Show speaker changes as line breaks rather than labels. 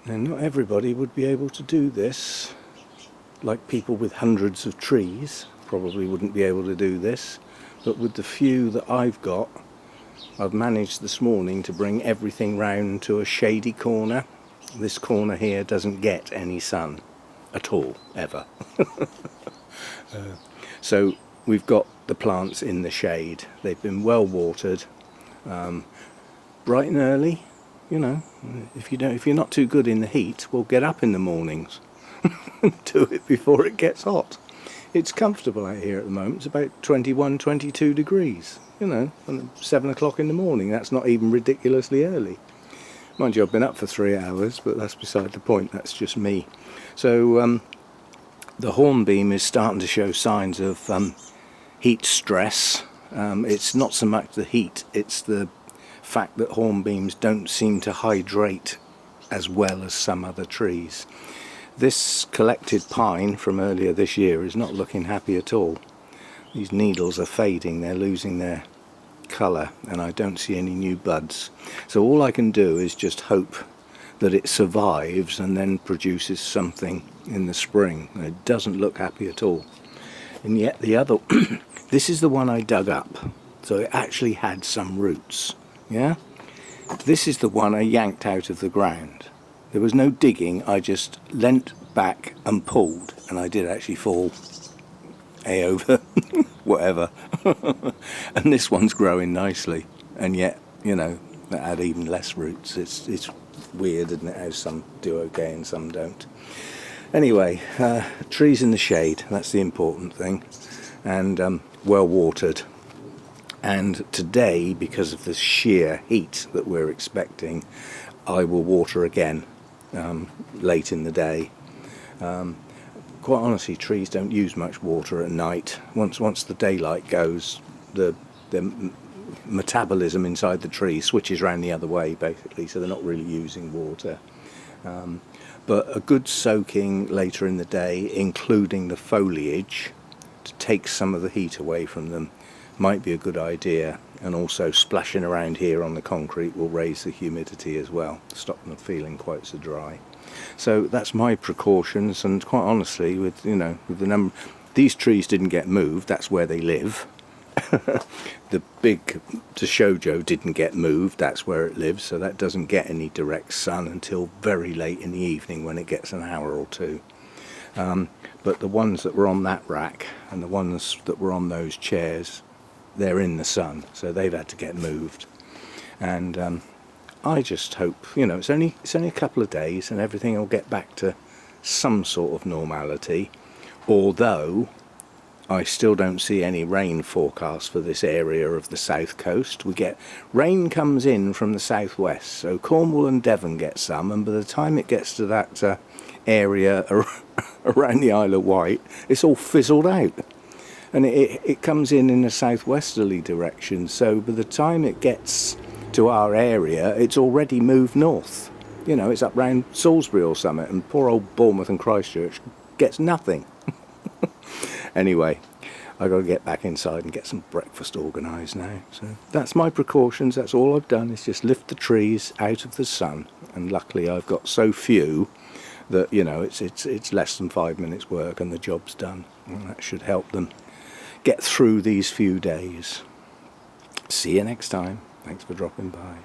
And not everybody would be able to do this. Like people with hundreds of trees probably wouldn't be able to do this, but with the few that I've got, I've managed this morning to bring everything round to a shady corner. This corner here doesn't get any sun at all, ever. So we've got the plants in the shade. They've been well watered, bright and early. You know, if you're not too good in the heat, well, get up in the mornings and do it before it gets hot. It's comfortable out here at the moment. It's about 21, 22 degrees. You know, 7 o'clock in the morning. That's not even ridiculously early. Mind you, I've been up for 3 hours, but that's beside the point. That's just me. So the hornbeam is starting to show signs of heat stress. It's not so much the heat, it's the fact that hornbeams don't seem to hydrate as well as some other trees. This collected pine from earlier this year is not looking happy at all. These needles are fading, they're losing their colour, and I don't see any new buds. So all I can do is just hope that it survives and then produces something in the spring. It doesn't look happy at all. And yet the other, this is the one I dug up, so it actually had some roots. Yeah? This is the one I yanked out of the ground. There was no digging, I just leant back and pulled, and I did actually fall over whatever. And this one's growing nicely, and yet, you know, that had even less roots. It's weird, isn't it, how some do okay and some don't. Anyway, trees in the shade, that's the important thing, and well watered. And today, because of the sheer heat that we're expecting, I will water again late in the day. Quite honestly, trees don't use much water at night. Once the daylight goes, the metabolism inside the tree switches around the other way, basically, so they're not really using water. But a good soaking later in the day, including the foliage, to take some of the heat away from them, might be a good idea. And also splashing around here on the concrete will raise the humidity as well, stop them feeling quite so dry. So that's my precautions, and quite honestly, with the number, these trees didn't get moved, that's where they live. The big Teshojo didn't get moved, that's where it lives, so that doesn't get any direct sun until very late in the evening when it gets an hour or two. But the ones that were on that rack and the ones that were on those chairs, they're in the sun, so they've had to get moved. And I just hope, it's only a couple of days and everything will get back to some sort of normality, although I still don't see any rain forecast for this area of the south coast. Rain comes in from the southwest, so Cornwall and Devon get some, and by the time it gets to that area around the Isle of Wight, it's all fizzled out. And it comes in a southwesterly direction, so by the time it gets to our area, it's already moved north. It's up round Salisbury or something, and poor old Bournemouth and Christchurch gets nothing. Anyway, I've got to get back inside and get some breakfast organised now. So that's my precautions, that's all I've done, is just lift the trees out of the sun, and luckily I've got so few that, it's less than 5 minutes work and the job's done. And that should help them get through these few days. See you next time. Thanks for dropping by.